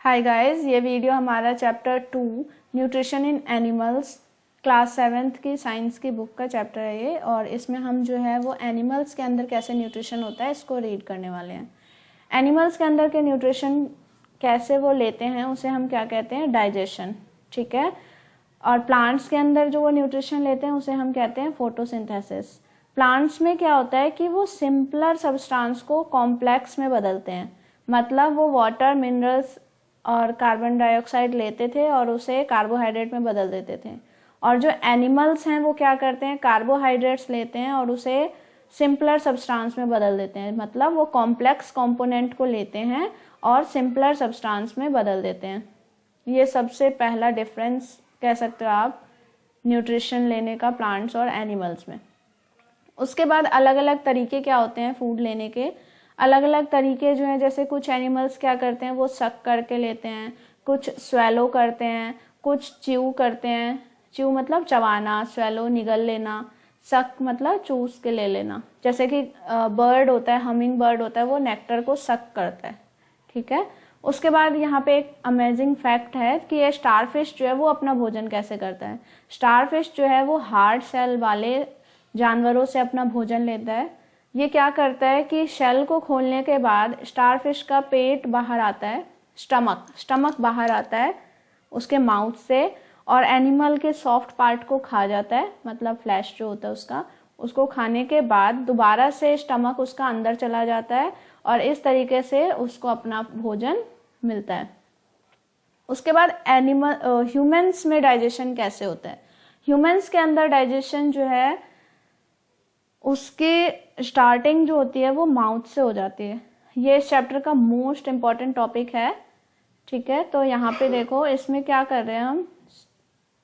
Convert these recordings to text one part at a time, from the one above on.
Hi guys, ये video हमारा chapter 2 nutrition in animals class 7th की साइंस की बुक का चैप्टर है ये। और इसमें हम जो है वो एनिमल्स के अंदर कैसे न्यूट्रिशन होता है इसको रीड करने वाले हैं। एनिमल्स के अंदर के न्यूट्रिशन कैसे वो लेते हैं उसे हम क्या कहते हैं, डाइजेशन। ठीक है। और प्लांट्स के अंदर जो वो न्यूट्रिशन लेते हैं उसे हम कहते हैं फोटोसिंथेसिस। प्लांट्स में क्या होता है कि वो सिंपलर सब्सटेंस को कॉम्प्लेक्स में बदलते हैं, मतलब वो वाटर, मिनरल्स और कार्बन डाइऑक्साइड लेते थे और उसे कार्बोहाइड्रेट में बदल देते थे। और जो एनिमल्स हैं वो क्या करते हैं, कार्बोहाइड्रेट्स लेते हैं और उसे सिंपलर सब्सटेंस में बदल देते हैं, मतलब वो कॉम्प्लेक्स कंपोनेंट को लेते हैं और सिंपलर सब्सटेंस में बदल देते हैं। ये सबसे पहला डिफरेंस कह सकते हो आप न्यूट्रिशन लेने का प्लांट्स और एनिमल्स में। उसके बाद अलग अलग तरीके क्या होते हैं फूड लेने के, अलग अलग तरीके जो हैं, जैसे कुछ एनिमल्स क्या करते हैं वो सक करके लेते हैं, कुछ स्वेलो करते हैं, कुछ च्यू करते हैं। च्यू मतलब चबाना, स्वेलो निगल लेना, सक मतलब चूस के ले लेना। जैसे कि बर्ड होता है, हमिंग बर्ड होता है, वो नेक्टर को सक करता है। ठीक है। उसके बाद यहाँ पे एक अमेजिंग फैक्ट है कि ये स्टारफिश जो है वो अपना भोजन कैसे करता है। स्टारफिश जो है वो हार्ड शेल वाले जानवरों से अपना भोजन लेता है। ये क्या करता है कि शेल को खोलने के बाद स्टारफिश का पेट बाहर आता है, स्टमक बाहर आता है उसके माउथ से, और एनिमल के सॉफ्ट पार्ट को खा जाता है, मतलब फ्लैश जो होता है उसको खाने के बाद दोबारा से स्टमक उसका अंदर चला जाता है और इस तरीके से उसको अपना भोजन मिलता है। उसके बाद ह्यूमंस में डाइजेशन कैसे होता है। ह्यूमंस के अंदर डाइजेशन जो है उसकी स्टार्टिंग जो होती है वो माउथ से हो जाती है। ये इस चैप्टर का मोस्ट इम्पॉर्टेंट टॉपिक है। ठीक है। तो यहाँ पे देखो इसमें क्या कर रहे हैं हम,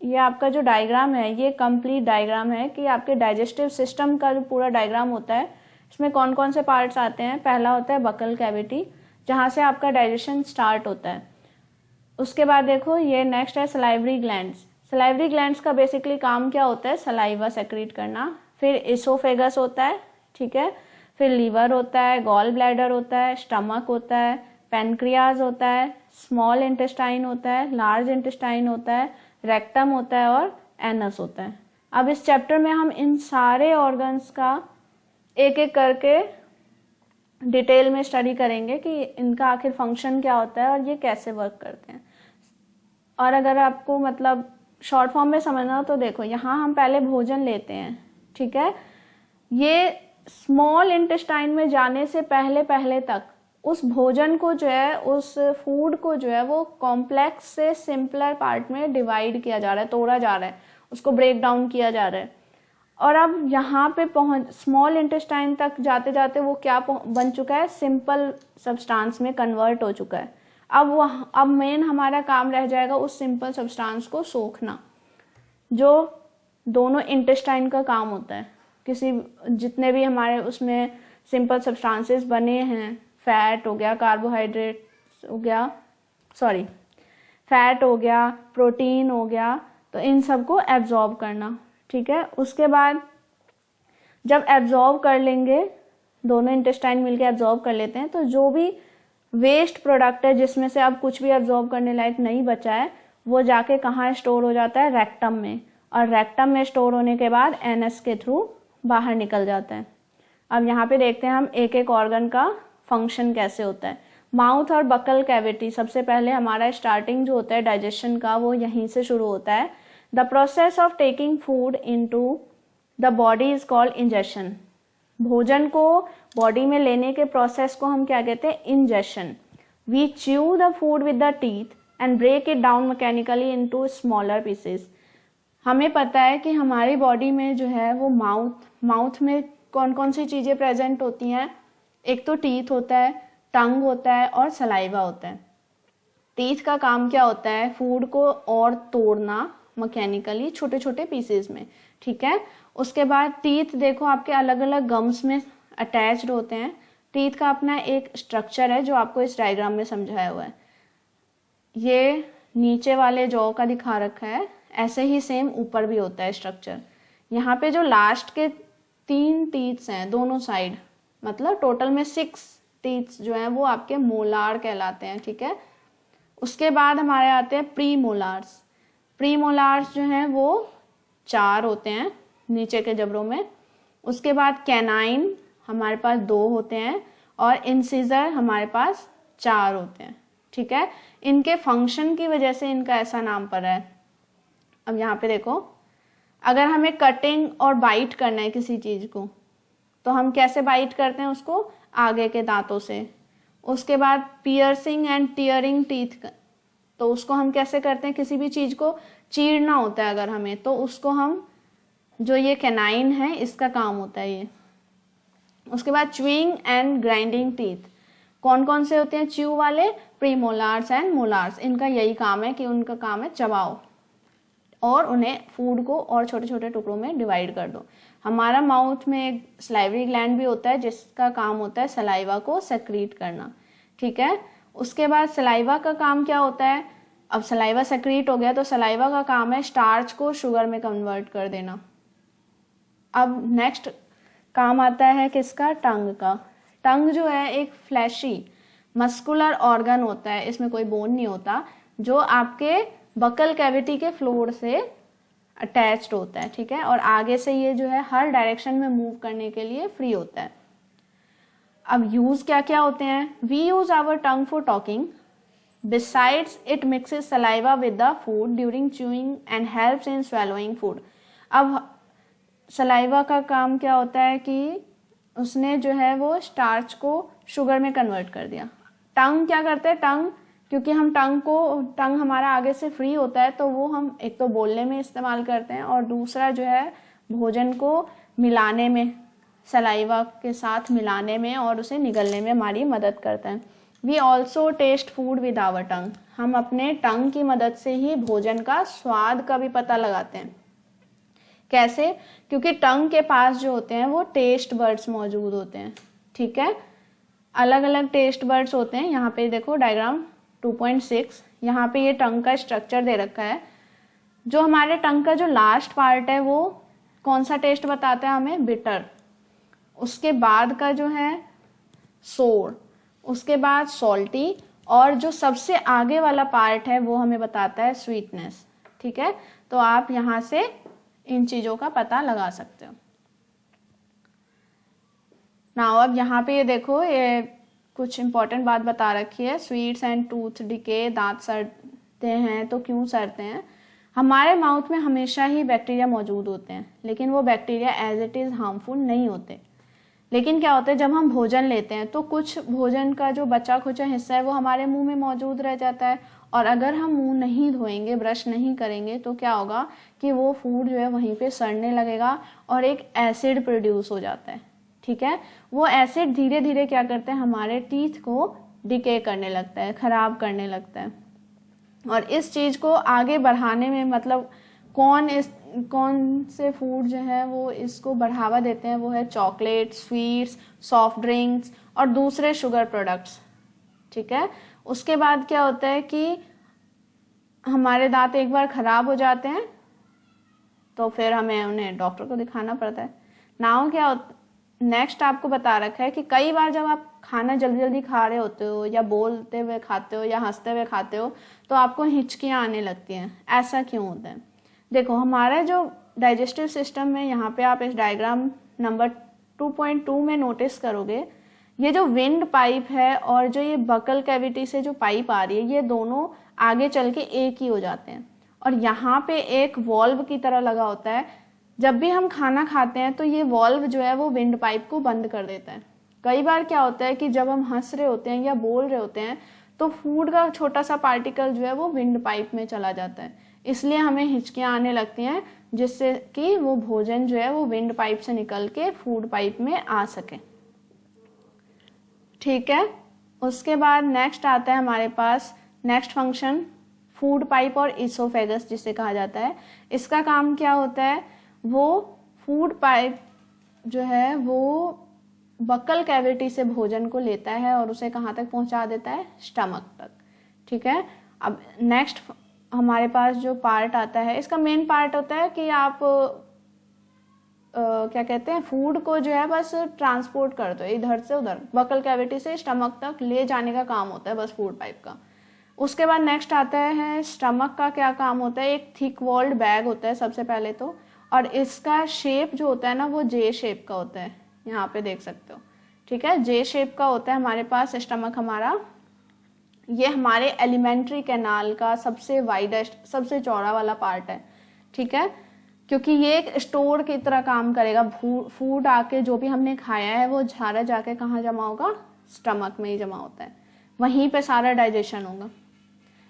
ये आपका जो डायग्राम है ये कंप्लीट डायग्राम है कि आपके डाइजेस्टिव सिस्टम का जो पूरा डायग्राम होता है इसमें कौन कौन से पार्ट्स आते हैं। पहला होता है बकल कैविटी, जहाँ से आपका डाइजेशन स्टार्ट होता है। उसके बाद देखो ये नेक्स्ट है सलाइवरी ग्लैंड्स। सलाइवरी ग्लैंड्स का बेसिकली काम क्या होता है, सलाइवा सेक्रेट करना। फिर इसोफेगस होता है। ठीक है। फिर लीवर होता है, गॉल ब्लैडर होता है, स्टमक होता है, पेनक्रियाज होता है, स्मॉल इंटेस्टाइन होता है, लार्ज इंटेस्टाइन होता है, रेक्टम होता है और एनस होता है। अब इस चैप्टर में हम इन सारे ऑर्गन्स का एक एक करके डिटेल में स्टडी करेंगे कि इनका आखिर फंक्शन क्या होता है और ये कैसे वर्क करते हैं। और अगर आपको मतलब शॉर्ट फॉर्म में समझना हो तो देखो यहाँ हम पहले भोजन लेते हैं। ठीक है। ये स्मॉल इंटेस्टाइन में जाने से पहले तक उस भोजन को जो है, उस फूड को जो है वो कॉम्प्लेक्स से सिंपलर पार्ट में डिवाइड किया जा रहा है, तोड़ा जा रहा है, उसको ब्रेक डाउन किया जा रहा है। और अब यहाँ पे पहुंच स्मॉल इंटेस्टाइन तक जाते जाते वो क्या बन चुका है, सिंपल सब्सटेंस में कन्वर्ट हो चुका है। अब मेन हमारा काम रह जाएगा उस सिंपल सब्सटेंस को सोखना, जो दोनों इंटेस्टाइन का काम होता है। जितने भी हमारे उसमें सिंपल सब्सटेंसेस बने हैं, फैट हो गया, कार्बोहाइड्रेट हो गया, फैट हो गया, प्रोटीन हो गया, तो इन सबको एब्जॉर्ब करना। ठीक है। उसके बाद जब एब्जॉर्ब कर लेंगे, दोनों इंटेस्टाइन मिलके एब्जॉर्ब कर लेते हैं, तो जो भी वेस्ट प्रोडक्ट है जिसमें से अब कुछ भी एब्जॉर्ब करने लायक नहीं बचा है वो जाके कहाँ स्टोर हो जाता है, रेक्टम में। और रेक्टम में स्टोर होने के बाद एनएस के थ्रू बाहर निकल जाता है। अब यहाँ पे देखते हैं हम एक एक ऑर्गन का फंक्शन कैसे होता है। माउथ और बकल कैविटी, सबसे पहले हमारा स्टार्टिंग जो होता है डाइजेशन का वो यहीं से शुरू होता है। The process of taking food into the body is called ingestion. भोजन को बॉडी में लेने के प्रोसेस को हम क्या कहते हैं, ingestion. We chew the food with the teeth and break it down mechanically into smaller pieces. हमें पता है कि हमारी बॉडी में जो है वो माउथ में कौन कौन सी चीज़ें प्रेजेंट होती हैं। एक तो टीथ होता है, टंग होता है और सलाइवा होता है। टीथ का काम क्या होता है, फूड को और तोड़ना मैकेनिकली छोटे छोटे पीसेस में। ठीक है। उसके बाद टीथ देखो आपके अलग अलग गम्स में अटैच्ड होते हैं। टीथ का अपना एक स्ट्रक्चर है जो आपको इस डायग्राम में समझाया हुआ है। ये नीचे वाले जॉ का दिखा रखा है, ऐसे ही सेम ऊपर भी होता है स्ट्रक्चर। यहाँ पे जो लास्ट के 3 टीथ्स हैं दोनों साइड, मतलब टोटल में 6 टीथ्स जो हैं वो आपके मोलार कहलाते हैं। ठीक है। उसके बाद हमारे आते हैं प्रीमोलार्स। प्रीमोलार्स जो हैं वो 4 होते हैं नीचे के जबड़ों में। उसके बाद कैनाइन हमारे पास 2 होते हैं और इंसिजर हमारे पास 4 होते हैं। ठीक है, इनके फंक्शन की वजह से इनका ऐसा नाम पड़ा है। अब यहाँ पे देखो, अगर हमें कटिंग और बाइट करना है किसी चीज को तो हम कैसे बाइट करते हैं उसको, आगे के दांतों से। उसके बाद पियर्सिंग एंड टीयरिंग टीथ, तो उसको हम कैसे करते हैं, किसी भी चीज को चीरना होता है अगर हमें, तो उसको हम, जो ये कैनाइन है इसका काम होता है ये। उसके बाद च्यूइंग एंड ग्राइंडिंग टीथ, कौन कौन से होते हैं च्यू वाले, प्रीमोलार्स एंड मोलार्स। इनका यही काम है कि उनका काम है चबाओ और उन्हें फूड को और छोटे छोटे टुकड़ों में डिवाइड कर दो। हमारा माउथ में एक सलाइवरी ग्लैंड भी होता है जिसका काम होता है सलाइवा को सेक्रीट करना। ठीक है, उसके बाद सलाइवा का काम क्या होता है, अब सलाइवा सेक्रीट हो गया तो सलाइवा का काम है स्टार्च को शुगर में कन्वर्ट कर देना। अब नेक्स्ट काम आता है किसका, टंग का। टंग जो है एक फ्लैशी मस्कुलर ऑर्गन होता है, इसमें कोई बोन नहीं होता, जो आपके बकल कैविटी के फ्लोर से अटैच्ड होता है। ठीक है, और आगे से ये जो है हर डायरेक्शन में मूव करने के लिए फ्री होता है। अब यूज क्या क्या होते हैं, we use our tongue for talking, besides it mixes saliva with the food during chewing and helps in swallowing food. अब सलाइवा का काम क्या होता है कि उसने जो है वो स्टार्च को शुगर में कन्वर्ट कर दिया। टंग क्या करते हैं, टंग, क्योंकि हम टंग हमारा आगे से फ्री होता है तो वो हम एक तो बोलने में इस्तेमाल करते हैं और दूसरा जो है भोजन को मिलाने में, सलाइवा के साथ मिलाने में और उसे निगलने में हमारी मदद करता है। We also taste food with our tongue, हम अपने टंग की मदद से ही भोजन का स्वाद का भी पता लगाते हैं। कैसे, क्योंकि टंग के पास जो होते हैं वो टेस्ट बर्ड्स मौजूद होते हैं। ठीक है, अलग अलग टेस्ट बर्ड्स होते हैं। यहाँ पे देखो डायग्राम 2.6, यहाँ पे ये टंग का स्ट्रक्चर दे रखा है। जो हमारे टंग का जो लास्ट पार्ट है वो कौन सा टेस्ट बताता है हमें, बिटर। उसके बाद का जो है सोर, उसके बाद सॉल्टी, और जो सबसे आगे वाला पार्ट है वो हमें बताता है स्वीटनेस। ठीक है, तो आप यहाँ से इन चीजों का पता लगा सकते हो। नाउ अब यहाँ पे ये देखो, ये कुछ इंपॉर्टेंट बात बता रखी है, स्वीट्स एंड टूथ डिके, दांत सड़ते हैं तो क्यों सड़ते हैं। हमारे माउथ में हमेशा ही बैक्टीरिया मौजूद होते हैं, लेकिन वो bacteria as it is harmful नहीं होते। लेकिन क्या होता है, जब हम भोजन लेते हैं तो कुछ भोजन का जो बचा खुचा हिस्सा है वो हमारे मुंह में मौजूद रह जाता है, और अगर हम मुंह नहीं धोएंगे, ब्रश नहीं करेंगे, तो क्या होगा कि वो फूड जो है वहीं पे सड़ने लगेगा और एक एसिड प्रोड्यूस हो जाता है। ठीक है, वो एसिड धीरे धीरे क्या करते हैं, हमारे टीथ को डिके करने लगता है, खराब करने लगता है। और इस चीज को आगे बढ़ाने में, मतलब कौन से फूड जो है वो इसको बढ़ावा देते हैं, वो है चॉकलेट, स्वीट्स, सॉफ्ट ड्रिंक्स और दूसरे शुगर प्रोडक्ट्स। ठीक है, उसके बाद क्या होता है कि हमारे दांत एक बार खराब हो जाते हैं तो फिर हमें उन्हें डॉक्टर को दिखाना पड़ता है। नाउ क्या नेक्स्ट आपको बता रखा है कि कई बार जब आप खाना जल्दी जल्दी खा रहे होते हो, या बोलते हुए खाते हो, या हंसते हुए खाते हो, तो आपको हिचकियाँ आने लगती हैं। ऐसा क्यों होता है, देखो हमारा जो डाइजेस्टिव सिस्टम है, यहाँ पे आप इस डायग्राम नंबर 2.2 में नोटिस करोगे, ये जो विंड पाइप है और जो ये बकल कैविटी से जो पाइप आ रही है, ये दोनों आगे चल के एक ही हो जाते हैं। और यहाँ पे एक वॉल्व की तरह लगा होता है, जब भी हम खाना खाते हैं तो ये वॉल्व जो है वो विंड पाइप को बंद कर देता है। कई बार क्या होता है कि जब हम हंस रहे होते हैं या बोल रहे होते हैं तो फूड का छोटा सा पार्टिकल जो है वो विंड पाइप में चला जाता है, इसलिए हमें हिचकियाँ आने लगती हैं, जिससे कि वो भोजन जो है वो विंड पाइप से निकल के फूड पाइप में आ सके। ठीक है, उसके बाद नेक्स्ट आता है हमारे पास नेक्स्ट फंक्शन, फूड पाइप और इसोफेगस जिसे कहा जाता है। इसका काम क्या होता है, वो फूड पाइप जो है वो बकल कैविटी से भोजन को लेता है और उसे कहाँ तक पहुंचा देता है, स्टमक तक। ठीक है, अब नेक्स्ट हमारे पास जो पार्ट आता है, इसका मेन पार्ट होता है कि आप क्या कहते हैं, फूड को जो है बस ट्रांसपोर्ट कर दो इधर से उधर, बकल कैविटी से स्टमक तक ले जाने का काम होता है बस फूड पाइप का। उसके बाद नेक्स्ट आता है स्टमक का क्या काम होता है। एक थिक वॉल्ड बैग होता है सबसे पहले तो, और इसका शेप जो होता है ना वो जे शेप का होता है, यहाँ पे देख सकते हो, ठीक है, जे शेप का होता है हमारे पास स्टमक हमारा। ये हमारे एलिमेंट्री कैनाल का सबसे वाइडेस्ट, सबसे चौड़ा वाला पार्ट है, ठीक है, क्योंकि ये एक स्टोर की तरह काम करेगा। फूड आके जो भी हमने खाया है वो सारा जाके कहाँ जमा होगा, स्टमक में ही जमा होता है, वहीं पे सारा डाइजेशन होगा।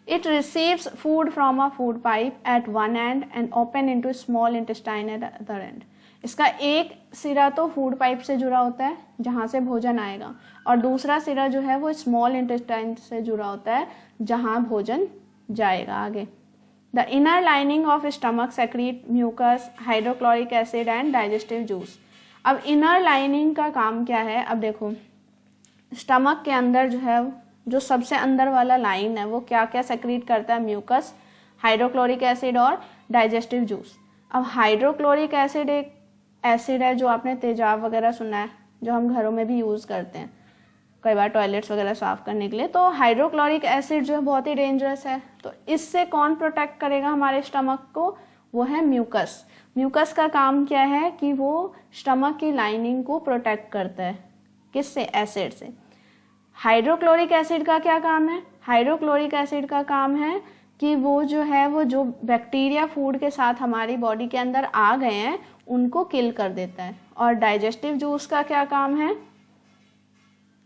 It receives food from a food pipe at one end and open into small intestine at the other end. इसका एक सिरा तो फूड पाइप से जुड़ा होता है जहाँ से भोजन आएगा, और दूसरा सिरा जो है वो स्मॉल इंटेस्टाइन से जुड़ा होता है जहाँ भोजन जाएगा आगे। The inner lining of stomach secrete mucus, hydrochloric acid and digestive juice. अब इनर लाइनिंग का काम क्या है, अब देखो स्टमक के अंदर जो है, जो सबसे अंदर वाला लाइन है वो क्या क्या सेक्रीट करता है, म्यूकस, हाइड्रोक्लोरिक एसिड और डाइजेस्टिव जूस। अब हाइड्रोक्लोरिक एसिड एक एसिड है जो आपने तेजाब वगैरह सुना है, जो हम घरों में भी यूज़ करते हैं कई बार टॉयलेट्स वगैरह साफ करने के लिए। तो हाइड्रोक्लोरिक एसिड जो है बहुत ही डेंजरस है, तो इससे कौन प्रोटेक्ट करेगा हमारे स्टमक को, वो है म्यूकस। म्यूकस का काम क्या है कि वो स्टमक की लाइनिंग को प्रोटेक्ट करता है, किससे, एसिड से। हाइड्रोक्लोरिक एसिड का क्या काम है, हाइड्रोक्लोरिक एसिड का काम है कि वो जो है वो जो बैक्टीरिया फूड के साथ हमारी बॉडी के अंदर आ गए हैं उनको किल कर देता है। और डाइजेस्टिव जूस का क्या काम है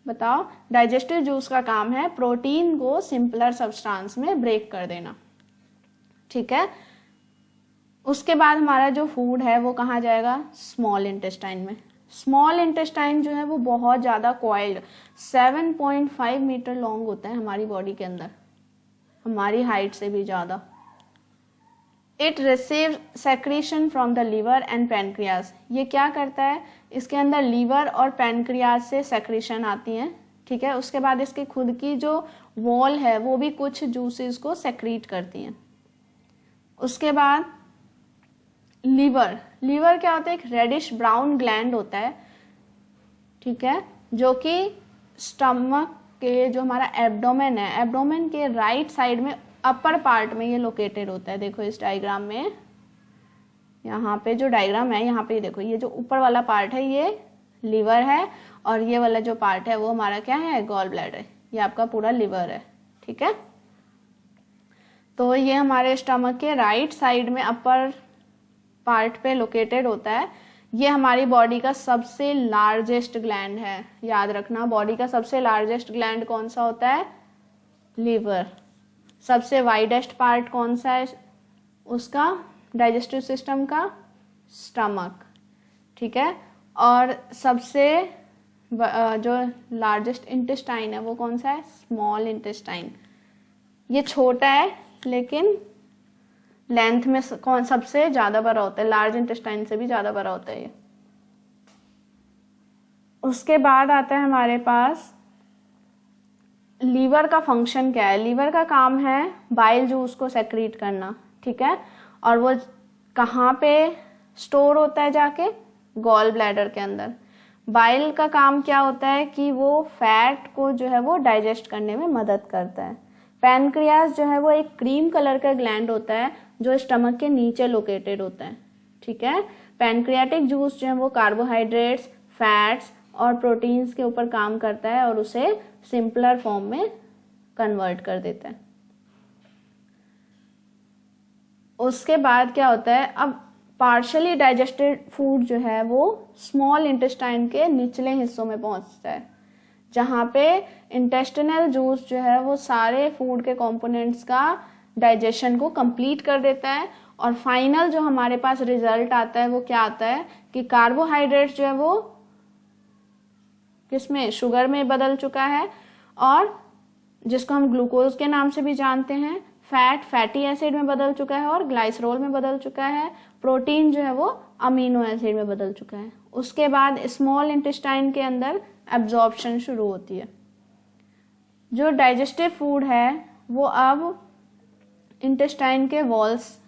बताओ, डाइजेस्टिव जूस का काम है प्रोटीन को सिंपलर सब्सटेंस में ब्रेक कर देना, ठीक है। उसके बाद हमारा जो फूड है वो कहाँ जाएगा, स्मॉल इंटेस्टाइन में। स्मॉल इंटेस्टाइन जो है वो बहुत ज़्यादा कॉइल्ड, 7.5 मीटर लॉन्ग होता है हमारी बॉडी के अंदर, हमारी हाइट से भी ज़्यादा। It receive secretion from the liver and pancreas. ये क्या करता है, इसके अंदर लीवर और पैनक्रियाज से सेक्रीशन आती हैं, ठीक है। उसके बाद इसकी खुद की जो वॉल है वो भी कुछ जूसेस को सेक्रीट करती हैं। उसके बाद लीवर, लीवर क्या होता है, एक रेडिश ब्राउन ग्लैंड होता है, ठीक है, जो कि स्टमक के जो हमारा एब्डोमेन है, एब्डोमेन के राइट साइड में अपर पार्ट में ये लोकेटेड होता है। देखो इस डायग्राम में, यहाँ पे जो डायग्राम है यहाँ पे देखो, ये जो ऊपर वाला पार्ट है ये लीवर है, और ये वाला जो पार्ट है वो हमारा क्या है, गॉल ब्लैडर, ये आपका पूरा लीवर है, ठीक है। तो ये हमारे स्टमक के राइट साइड में अपर पार्ट पे लोकेटेड होता है। ये हमारी बॉडी का सबसे लार्जेस्ट ग्लैंड है, याद रखना, बॉडी का सबसे लार्जेस्ट ग्लैंड कौन सा होता है, लीवर। सबसे वाइडेस्ट पार्ट कौन सा है उसका, डाइजेस्टिव सिस्टम का, स्टमक, ठीक है। और सबसे जो लार्जेस्ट इंटेस्टाइन है वो कौन सा है, स्मॉल इंटेस्टाइन। ये छोटा है लेकिन लेंथ में कौन सबसे ज्यादा बड़ा होता है, लार्ज इंटेस्टाइन से भी ज्यादा बड़ा होता है ये। उसके बाद आता है हमारे पास लीवर का फंक्शन क्या है। लीवर का काम है बाइल जूस को सेक्रीट करना, ठीक है, और वो कहाँ पे स्टोर होता है, जाके गॉल ब्लैडर के अंदर। बाइल का काम क्या होता है कि वो फैट को जो है वो डाइजेस्ट करने में मदद करता है। पैनक्रियास जो है वो एक क्रीम कलर का ग्लैंड होता है जो स्टमक के नीचे लोकेटेड होता है, ठीक है। पैनक्रियाटिक जूस जो है वो कार्बोहाइड्रेट्स, फैट्स और प्रोटीन्स के ऊपर काम करता है और उसे सिंपलर फॉर्म में कन्वर्ट कर देता है। उसके बाद क्या होता है, अब पार्शियली डाइजेस्टेड फूड जो है वो स्मॉल इंटेस्टाइन के निचले हिस्सों में पहुंचता है, जहाँ पे इंटेस्टिनल जूस जो है वो सारे फूड के कंपोनेंट्स का डाइजेशन को कंप्लीट कर देता है। और फाइनल जो हमारे पास रिजल्ट आता है वो क्या आता है कि कार्बोहाइड्रेट्स जो है वो किसमें, शुगर में बदल चुका है, और जिसको हम ग्लूकोज के नाम से भी जानते हैं, फैट फैटी एसिड में बदल चुका है और ग्लाइसरोल में बदल चुका है। प्रोटीन जो है वो अमीनो एसिड में बदल चुका है। उसके बाद स्मॉल इंटेस्टाइन के अंदर एब्जॉर्प्शन शुरू होती है। जो डाइजेस्टिव फूड है वो अब इंटेस्टाइन के वॉल्स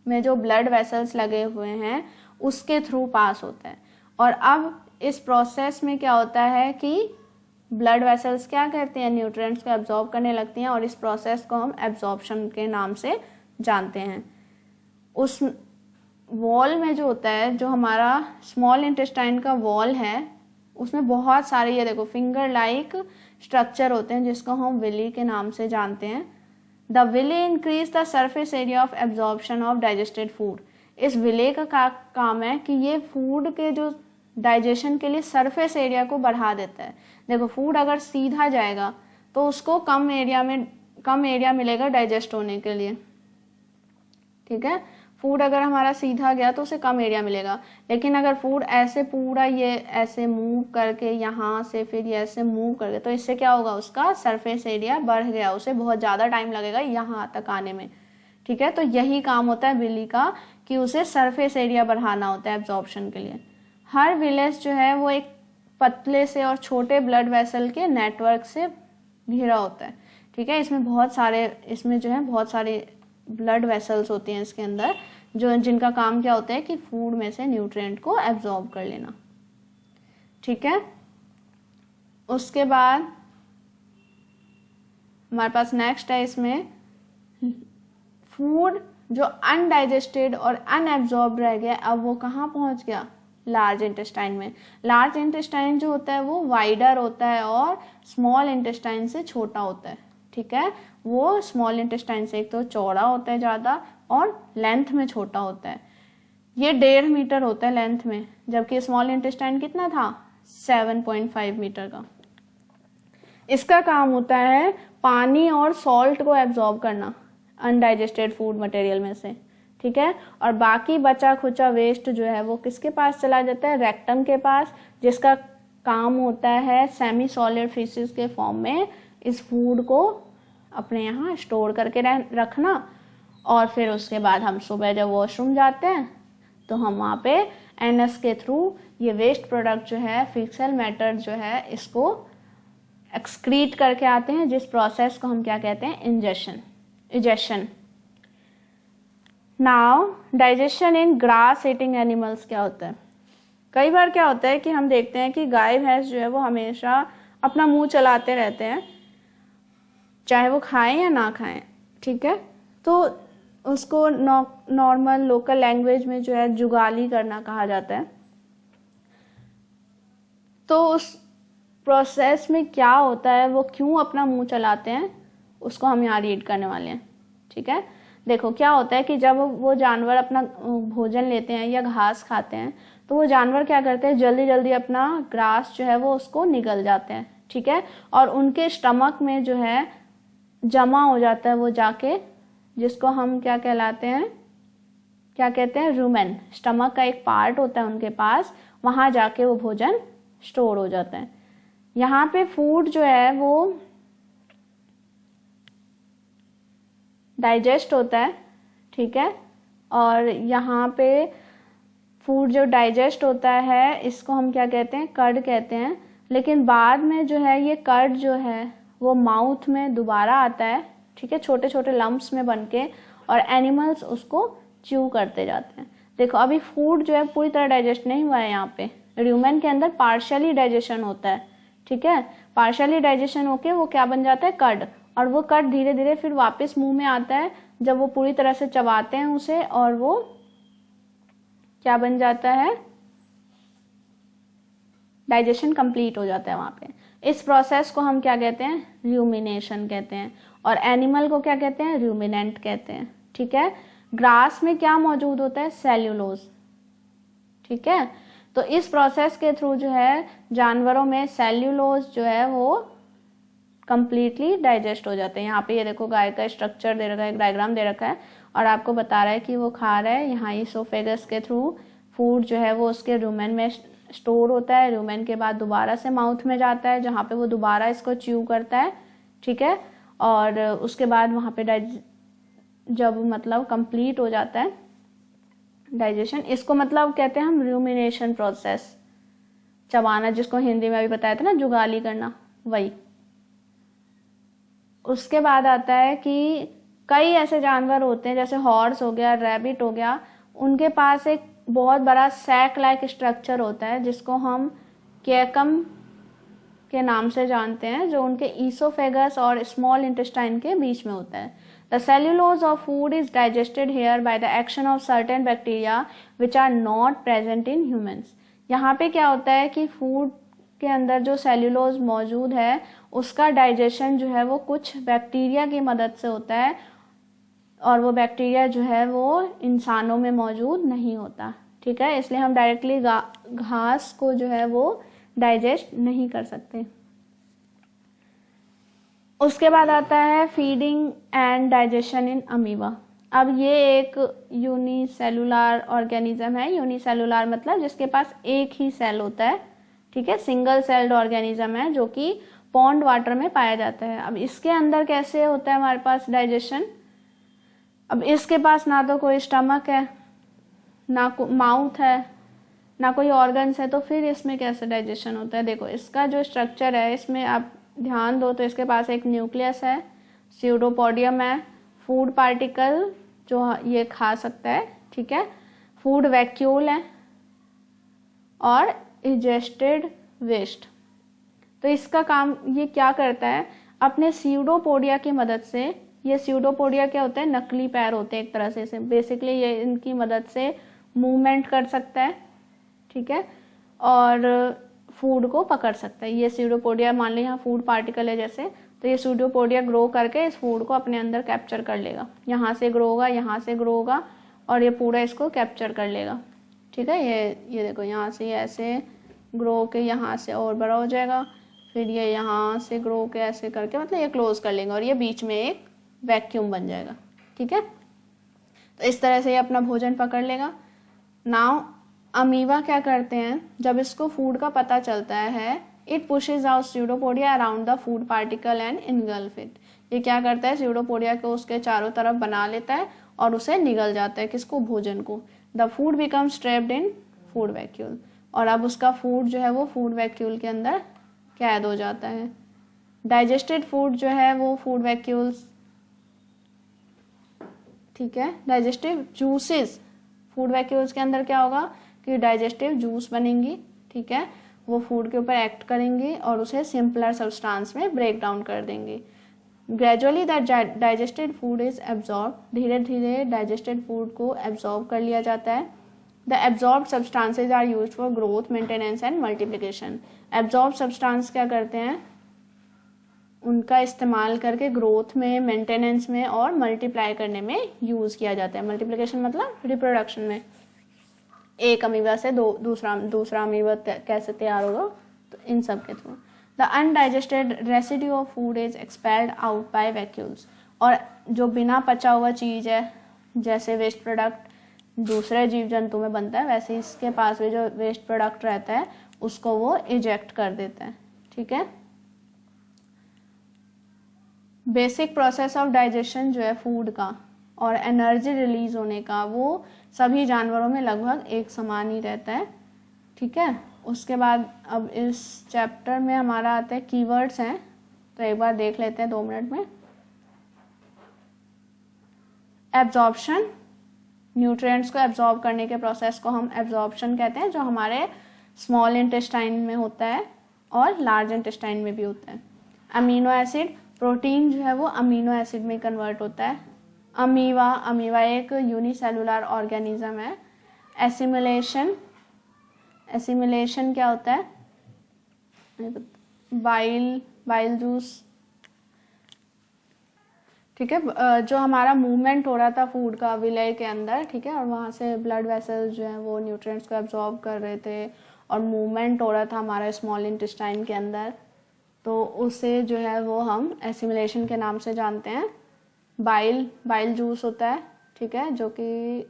में जो ब्लड वेसल्स लगे हुए हैं उसके थ्रू पास होता है। और अब इस प्रोसेस में क्या होता है कि ब्लड वेसल्स क्या करती हैं, न्यूट्रिएंट्स को एब्जॉर्ब करने लगती हैं और इस प्रोसेस को हम एब्जॉर्प्शन के नाम से जानते हैं। उस वॉल में जो होता है, जो हमारा स्मॉल इंटेस्टाइन का वॉल है, उसमें बहुत सारे ये देखो फिंगर लाइक स्ट्रक्चर होते हैं जिसको हम विली के नाम से जानते हैं। The villi increase the surface area of absorption of digested food. इस विले का काम है कि ये फूड के जो डाइजेशन के लिए सरफेस एरिया को बढ़ा देता है। देखो फूड अगर सीधा जाएगा तो उसको कम एरिया मिलेगा डाइजेस्ट होने के लिए, ठीक है। फूड अगर हमारा सीधा गया तो उसे कम एरिया मिलेगा, लेकिन अगर फूड ऐसे पूरा ये ऐसे मूव करके यहाँ से फिर ये ऐसे मूव करके, तो इससे क्या होगा, उसका सरफेस एरिया बढ़ गया, उसे बहुत ज़्यादा टाइम लगेगा यहाँ तक आने में, ठीक है। तो यही काम होता है विली का कि उसे सरफेस एरिया बढ़ाना होता है एब्जॉर्प्शन के लिए। हर विलेज जो है वो एक पतले से और छोटे ब्लड वेसल के नेटवर्क से घिरा होता है, ठीक है। इसमें बहुत सारे ब्लड वेसल्स होती हैं इसके अंदर, जिनका काम क्या होता है कि फूड में से न्यूट्रिएंट को एब्जॉर्ब कर लेना, ठीक है। उसके बाद हमारे पास नेक्स्ट है इसमें फूड जो अनडाइजेस्टेड और अनएब्जॉर्ब रह गया, अब वो कहाँ पहुंच गया, लार्ज इंटेस्टाइन में। लार्ज इंटेस्टाइन जो होता है वो वाइडर होता है और स्मॉल इंटेस्टाइन से छोटा होता है, ठीक है। वो स्मॉल इंटेस्टाइन से एक तो चौड़ा होता है ज़्यादा और लेंथ में छोटा होता है। ये 1.5 मीटर होता है लेंथ में, जबकि स्मॉल इंटेस्टाइन कितना था, 7.5 मीटर का। इसका काम होता है पानी और सॉल्ट को एब्जॉर्ब करना अनडाइजेस्टेड फूड मटेरियल में से, ठीक है। और बाकी बचा खुचा वेस्ट जो है वो किसके पास चला जाता है, रेक्टम के पास, जिसका काम होता है सेमी सॉलिड फीसेस के फॉर्म में इस फूड को अपने यहाँ स्टोर करके रखना। और फिर उसके बाद हम सुबह जब वॉशरूम जाते हैं तो हम वहाँ पे एनएस के थ्रू ये वेस्ट प्रोडक्ट जो है, फिक्सल मैटर जो है, इसको एक्सक्रीट करके आते हैं, जिस प्रोसेस को हम क्या कहते हैं, इजेशन। नाउ डाइजेशन इन ग्रास ईटिंग एनिमल्स क्या होता है। कई बार क्या होता है कि हम देखते हैं कि गाय भैंस जो है वो हमेशा अपना मुंह चलाते रहते हैं, चाहे वो खाएं या ना खाएं, ठीक है। तो उसको नॉर्मल लोकल लैंग्वेज में जो है जुगाली करना कहा जाता है। तो उस प्रोसेस में क्या होता है, वो क्यों अपना मुंह चलाते हैं, उसको हम यहाँ रीड करने वाले हैं, ठीक है। देखो क्या होता है कि जब वो जानवर अपना भोजन लेते हैं या घास खाते हैं तो वो जानवर क्या करते हैं, जल्दी जल्दी अपना ग्रास जो है वो उसको निगल जाते हैं, ठीक है। और उनके स्टमक में जो है जमा हो जाता है वो जाके, जिसको हम क्या कहते हैं, रूमेन। स्टमक का एक पार्ट होता है उनके पास, वहाँ जाके वो भोजन स्टोर हो जाता है। यहाँ पे फूड जो है वो डाइजेस्ट होता है, ठीक है। और यहाँ पे फूड जो डाइजेस्ट होता है इसको हम क्या कहते हैं, कर्ड कहते हैं। लेकिन बाद में जो है ये कर्ड जो है वो माउथ में दोबारा आता है, ठीक है, छोटे छोटे लम्प्स में बन के, और एनिमल्स उसको च्यू करते जाते हैं। देखो अभी फूड जो है पूरी तरह डाइजेस्ट नहीं हुआ है, यहाँ पे ह्यूमन के अंदर पार्शियली डाइजेशन होता है, ठीक है। पार्शियली डाइजेशन होके वो क्या बन जाता है, कर्ड। और वो कर्ड धीरे धीरे फिर वापस मुंह में आता है जब वो पूरी तरह से चबाते हैं उसे, और वो क्या बन जाता है, डाइजेशन कंप्लीट हो जाता है वहाँ पे। इस प्रोसेस को हम क्या कहते हैं, र्यूमिनेशन कहते हैं। और एनिमल को क्या कहते हैं, र्यूमिनेंट कहते हैं, ठीक है। ग्रास में क्या मौजूद होता है, सेल्यूलोज, ठीक है। तो इस प्रोसेस के थ्रू जो है जानवरों में सेल्यूलोज जो है वो कंप्लीटली डाइजेस्ट हो जाते हैं। यहाँ पे ये देखो गाय का स्ट्रक्चर दे रखा है, एक डायग्राम दे रखा है, और आपको बता रहा है कि वो खा रहा है। यहाँ ईसोफेगस के थ्रू फूड जो है वो उसके रूमेन में स्टोर होता है, रूमेन के बाद दोबारा से माउथ में जाता है, जहाँ पे वो दोबारा इसको च्यू करता है, ठीक है। और उसके बाद वहाँ पे जब मतलब कंप्लीट हो जाता है डाइजेशन, इसको मतलब कहते हैं हम र्यूमिनेशन प्रोसेस, चबाना, जिसको हिंदी में अभी बताया था ना, जुगाली करना, वही। उसके बाद आता है कि कई ऐसे जानवर होते हैं जैसे हॉर्स हो गया, रैबिट हो गया, उनके पास एक बहुत बड़ा सैक लाइक स्ट्रक्चर होता है जिसको हम कैकम के नाम से जानते हैं, जो उनके ईसोफेगस और स्मॉल इंटेस्टाइन के बीच में होता है। The cellulose of food is digested here by the action of certain bacteria which are not present in humans. यहाँ पे क्या होता है कि फूड के अंदर जो सेल्यूलोज मौजूद है उसका डाइजेशन जो है वो कुछ बैक्टीरिया की मदद से होता है, और वो बैक्टीरिया जो है वो इंसानों में मौजूद नहीं होता। ठीक है, इसलिए हम डायरेक्टली घास को जो है वो डाइजेस्ट नहीं कर सकते। उसके बाद आता है feeding and digestion in amoeba. अब ये एक यूनिसेलुलर ऑर्गेनिज्म है। यूनिसेलुलर मतलब जिसके पास एक ही सेल होता है। ठीक है, सिंगल सेल्ड ऑर्गेनिज्म है जो कि पॉन्ड वाटर में पाया जाता है। अब इसके अंदर कैसे होता है हमारे पास डाइजेशन? अब इसके पास ना तो कोई स्टमक है, ना माउथ है, ना कोई ऑर्गन्स है, तो फिर इसमें कैसे डाइजेशन होता है? देखो इसका जो स्ट्रक्चर है, इसमें आप ध्यान दो तो इसके पास एक न्यूक्लियस है, स्यूडोपोडियम है, फूड पार्टिकल जो ये खा सकता है, ठीक है, फूड वैक्यूल है और इजेस्टेड वेस्ट। तो इसका काम ये क्या करता है, अपने स्यूडोपोडिया की मदद से, ये स्यूडोपोडिया क्या होते हैं, नकली पैर होते हैं एक तरह से, बेसिकली ये इनकी मदद से मूवमेंट कर सकता है, ठीक है, और फूड को पकड़ सकता है। ये स्यूडोपोडिया, मान लीजिए यहाँ फूड पार्टिकल है जैसे, तो ये स्यूडोपोडिया ग्रो करके इस फूड को अपने अंदर कैप्चर कर लेगा। यहाँ से ग्रो होगा, यहाँ से ग्रो होगा और ये पूरा इसको कैप्चर कर लेगा। ठीक है, ये देखो यहाँ से ये ऐसे ग्रो के यहाँ से और बड़ा हो जाएगा, फिर ये यहाँ से ग्रो के ऐसे करके मतलब ये क्लोज कर लेंगे और ये बीच में एक वैक्यूम बन जाएगा। ठीक है, तो इस तरह से ये अपना भोजन पकड़ लेगा। नाउ अमीबा क्या करते हैं, जब इसको फूड का पता चलता है, it pushes out pseudopodia around the food particle and engulf it. ये क्या करता है, स्यूडोपोडिया को उसके चारों तरफ बना लेता है और उसे निगल जाता है, किसको, भोजन को। The food becomes trapped in food vacuole, और अब उसका फूड जो है वो फूड वैक्यूल के अंदर कैद हो जाता है। डाइजेस्टेड फूड जो है वो फूड वैक्यूल्स, ठीक है, डाइजेस्टिव जूसेस, फूड वैक्यूल्स के अंदर क्या होगा कि डाइजेस्टिव जूस बनेंगी, ठीक है, वो फूड के ऊपर एक्ट करेंगी और उसे सिंपलर सब्सटेंस में ब्रेक डाउन कर देंगे। Gradually that digested food is absorb, धीरे धीरे डाइजेस्टेड फूड को एब्जॉर्ब कर लिया जाता है। The absorb substances are used for growth, maintenance and multiplication. Absorb substance क्या करते हैं, उनका इस्तेमाल करके ग्रोथ में, मेंटेनेंस में और मल्टीप्लाई करने में यूज किया जाता है। मल्टीप्लिकेशन मतलब रिप्रोडक्शन में, एक अमीबा से दूसरा अमीबा कैसे तैयार होगा, तो इन सब के through. The undigested residue of food is expelled out by vacuoles, और जो बिना पचा हुआ चीज़ है, जैसे वेस्ट प्रोडक्ट दूसरे जीव जंतु में बनता है, वैसे इसके पास भी जो वेस्ट प्रोडक्ट रहता है उसको वो इजेक्ट कर देता है। ठीक है, बेसिक प्रोसेस ऑफ डाइजेशन जो है फूड का और एनर्जी रिलीज होने का, वो सभी जानवरों में लगभग एक समान ही रहता है। ठीक है, उसके बाद अब इस चैप्टर में हमारा आता है कीवर्ड्स हैं, तो एक बार देख लेते हैं 2 मिनट में। एब्जॉर्प्शन, न्यूट्रिएंट्स को एब्जॉर्ब करने के प्रोसेस को हम एब्जॉर्प्शन कहते हैं, जो हमारे स्मॉल इंटेस्टाइन में होता है और लार्ज इंटेस्टाइन में भी होता है। अमीनो एसिड, प्रोटीन जो है वो अमीनो एसिड में कन्वर्ट होता है। अमीबा एक यूनिसेलुलर ऑर्गेनिज्म है। एसिमिलेशन क्या होता है, बाइल जूस, ठीक है, जो हमारा मूवमेंट हो रहा था फूड का विलय के अंदर, ठीक है, और वहाँ से ब्लड वेसल्स जो हैं वो न्यूट्रिएंट्स को एब्जॉर्ब कर रहे थे और मूवमेंट हो रहा था हमारा स्मॉल इंटेस्टाइन के अंदर, तो उसे जो है वो हम एसिमिलेशन के नाम से जानते हैं। बाइल जूस होता है, ठीक है, जो कि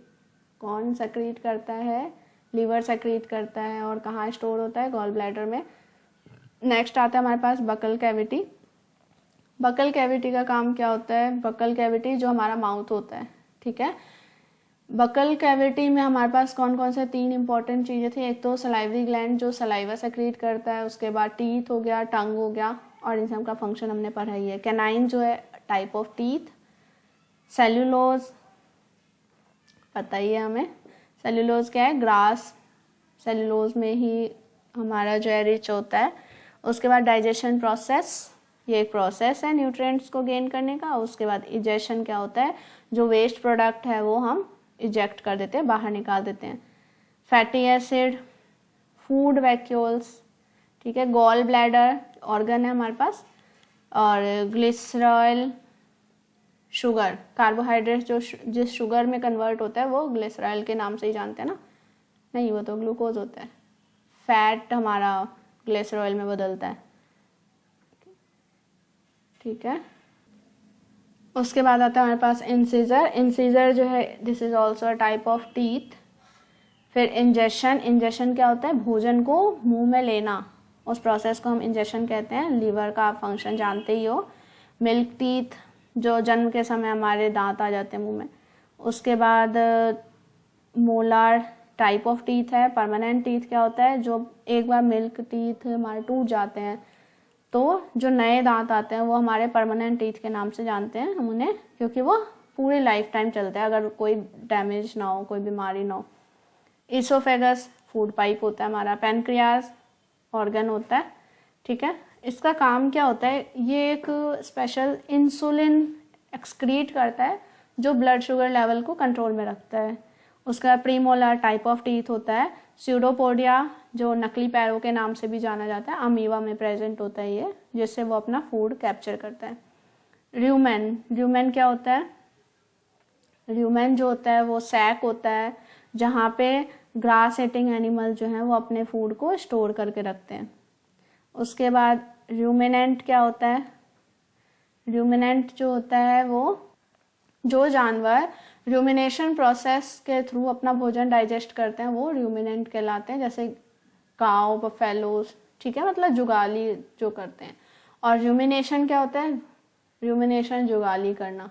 कौन सेक्रीट करता है, लीवर सेक्रीट करता है, और कहाँ स्टोर होता है, गॉल ब्लैडर में। नेक्स्ट आता है हमारे पास बकल कैविटी। बकल कैविटी का काम क्या होता है, बकल कैविटी जो हमारा माउथ होता है, ठीक है, बकल कैविटी में हमारे पास कौन कौन से 3 इंपॉर्टेंट चीज़ें थी। एक तो सलाइवरी ग्लैंड जो सलाइवा सेक्रीट करता है, उसके बाद टीथ हो गया, टंग हो गया, और इन सब का फंक्शन हमने पढ़ा ही है। कैनाइन जो है टाइप ऑफ टीथ, सेल्यूलोज पता ही है हमें, सेल्यूलोज क्या है, ग्रास, सेल्यूलोज में ही हमारा जो है रिच होता है। उसके बाद डाइजेशन प्रोसेस, ये एक प्रोसेस है न्यूट्रिएंट्स को गेन करने का। उसके बाद इजेशन क्या होता है, जो वेस्ट प्रोडक्ट है वो हम इजेक्ट कर देते हैं, बाहर निकाल देते हैं। फैटी एसिड, फूड वैक्यूल्स, ठीक है, गॉल ब्लैडर ऑर्गन है हमारे पास, और ग्लिसरॉयल, शुगर, कार्बोहाइड्रेट जो जिस शुगर में कन्वर्ट होता है वो ग्लिसरॉयल के नाम से ही जानते हैं ना, नहीं वो तो ग्लूकोज होता है, फैट हमारा ग्लिसरॉयल में बदलता है, ठीक है। उसके बाद आता है हमारे पास इंसीजर। इंसीजर जो है this is also a type of teeth. फिर इंजेशन, इंजेशन क्या होता है, भोजन को मुंह में लेना, उस प्रोसेस को हम इंजेशन कहते हैं। लीवर का आप फंक्शन जानते ही हो। मिल्क टीथ, जो जन्म के समय हमारे दांत आ जाते हैं मुंह में। उसके बाद मोलार टाइप ऑफ टीथ है। परमानेंट टीथ क्या होता है, जो एक बार मिल्क टीथ हमारे टूट जाते हैं तो जो नए दांत आते हैं वो हमारे परमानेंट टीथ के नाम से जानते हैं हम उन्हें, क्योंकि वो पूरी लाइफ टाइम चलते हैं अगर कोई डैमेज ना हो, कोई बीमारी ना हो। इसोफेगस फूड पाइप होता है हमारा। पैनक्रियाज ऑर्गन होता है, ठीक है। इसका काम क्या होता है, ये एक स्पेशल इंसुलिन एक्सक्रीट करता है जो ब्लड शुगर लेवल को कंट्रोल में रखता है। उसका प्रीमोलर टाइप ऑफ टीथ होता है। स्यूडोपोडिया, जो नकली पैरों के नाम से भी जाना जाता है, अमीबा में प्रेजेंट होता है ये, जिससे वो अपना फूड कैप्चर करता है। र्यूमेन, र्यूमेन क्या होता है, र्यूमेन जो होता है वो सैक होता है जहाँ पे ग्रास ईटिंग एनिमल जो हैं वो अपने फूड को स्टोर करके रखते हैं। उसके बाद र्यूमिनेंट क्या होता है, र्यूमिनेंट जो होता है वो जो जानवर र्यूमिनेशन प्रोसेस के थ्रू अपना भोजन डाइजेस्ट करते हैं वो र्यूमिनेंट कहलाते हैं, जैसे काऊ, बफेलोस, ठीक है, मतलब जुगाली जो करते हैं। और र्यूमिनेशन क्या होता है, र्यूमिनेशन जुगाली करना,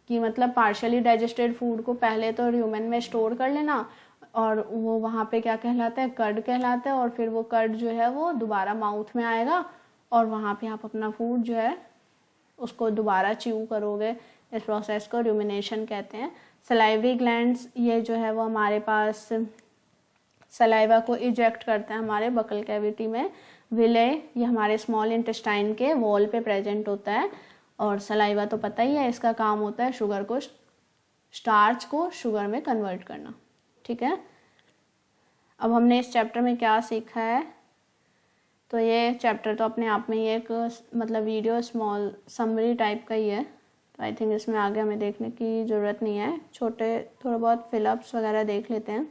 कि मतलब पार्शियली डाइजेस्टेड फूड को पहले तो र्यूमेन में स्टोर कर लेना और वो वहाँ पे क्या कहलाता है, कर्ड कहलाता है, और फिर वो कर्ड जो है वो दोबारा माउथ में आएगा और वहाँ पे आप अपना फूड जो है उसको दोबारा च्यू करोगे। इस प्रोसेस को र्यूमिनेशन कहते हैं। सलाइवरी ग्लैंड्स, ये जो है वो हमारे पास सलाइवा को इजेक्ट करते हैं हमारे बकल कैविटी में। विले, ये हमारे स्मॉल इंटेस्टाइन के वॉल पे प्रेजेंट होता है। और सलाइवा तो पता ही है, इसका काम होता है शुगर को, स्टार्च को शुगर में कन्वर्ट करना, ठीक है। अब हमने इस चैप्टर में क्या सीखा है, तो ये चैप्टर तो अपने आप में ही एक मतलब वीडियो स्मॉल समरी टाइप का ही है, तो आई थिंक इसमें आगे हमें देखने की ज़रूरत नहीं है, छोटे थोड़ा बहुत फिलअप्स वगैरह देख लेते हैं।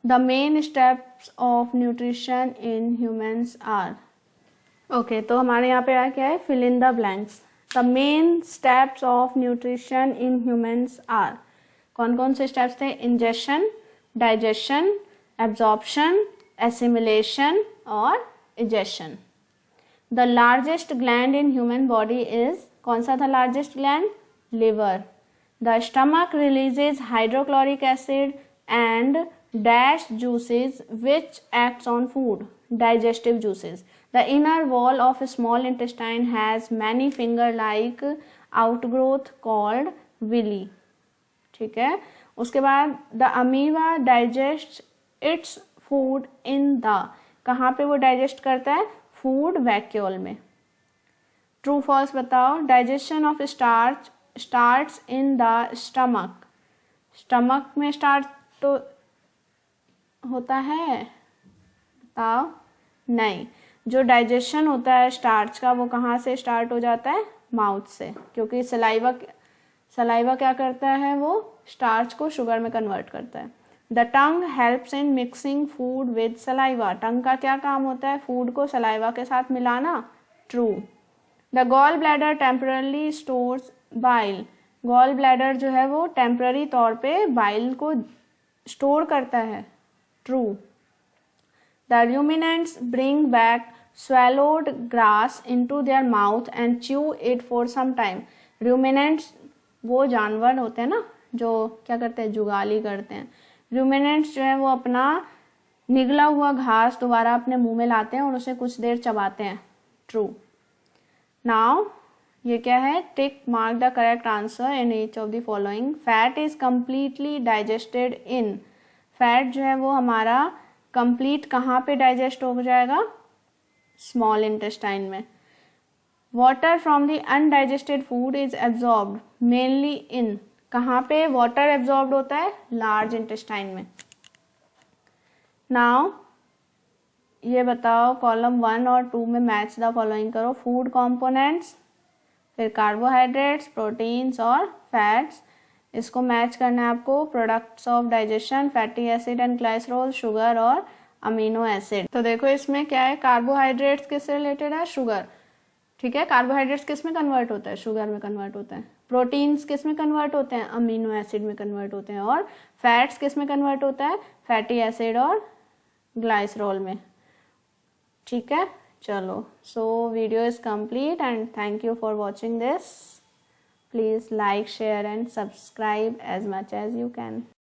The main steps of nutrition in humans are, okay, तो हमारे यहाँ पे क्या है, fill in the blanks. The main steps of nutrition in humans are, कौन कौन से स्टेप्स थे, इंजेशन, डाइजेशन, एब्जॉर्प्शन, एसिमिलेशन और egestion. The largest gland in human body is, कौन सा था largest gland, liver. The stomach releases hydrochloric acid and dash juices which acts on food, digestive juices. The inner wall of a small intestine has many finger-like outgrowth called villi, ठीक है। उसके बाद the amoeba digests its food in the, कहाँ पे वो digest करता है, food vacuole में। ट्रू फॉल्स बताओ, digestion of starch starts in the stomach, stomach में स्टार्च तो होता है, बताओ, नहीं, जो डाइजेशन होता है स्टार्च का वो कहाँ से स्टार्ट हो जाता है, माउथ से, क्योंकि सलाइवा क्या करता है, वो स्टार्च को शुगर में कन्वर्ट करता है। The tongue helps in mixing food with saliva, tongue का क्या काम होता है, फूड को सलाइवा के साथ मिलाना, true. The gall bladder temporarily stores bile, gall bladder जो है वो टेम्पररी तौर पे बाइल को स्टोर करता है, true. The ruminants bring back swallowed grass into their mouth and chew it for some time. ruminants वो जानवर होते हैं ना जो क्या करते हैं, जुगाली करते हैं। ruminants जो है वो अपना निगला हुआ घास दोबारा अपने मुंह में लाते हैं और उसे कुछ देर चबाते हैं, ट्रू। नाउ ये क्या है, tick mark the correct answer in each of the following. Fat is completely digested in, fat जो है वो हमारा कंप्लीट कहाँ पे डाइजेस्ट हो जाएगा, स्मॉल इंटेस्टाइन में। Water from the undigested food is absorbed mainly इन, कहाँ पे वाटर एब्जॉर्ब्ड होता है? लार्ज इंटेस्टाइन में। नाउ ये बताओ कॉलम 1 और 2 में मैच द फॉलोइंग करो। फूड कंपोनेंट्स, फिर कार्बोहाइड्रेट्स, प्रोटीन्स और फैट्स, इसको मैच करना है आपको। Products of digestion, fatty acid and glycerol, sugar और अमीनो एसिड। तो देखो इसमें क्या है, कार्बोहाइड्रेट्स किससे रिलेटेड है? शुगर, ठीक है। कार्बोहाइड्रेट्स किस में कन्वर्ट होता है? शुगर में कन्वर्ट होता है। प्रोटीन्स किस में कन्वर्ट होते हैं? अमीनो एसिड में कन्वर्ट होते हैं। और फैट्स किस में कन्वर्ट होता है? फैटी एसिड और ग्लाइसरोल में, ठीक है। चलो, so video is complete and thank you for watching this. Please like, share and subscribe as much as you can.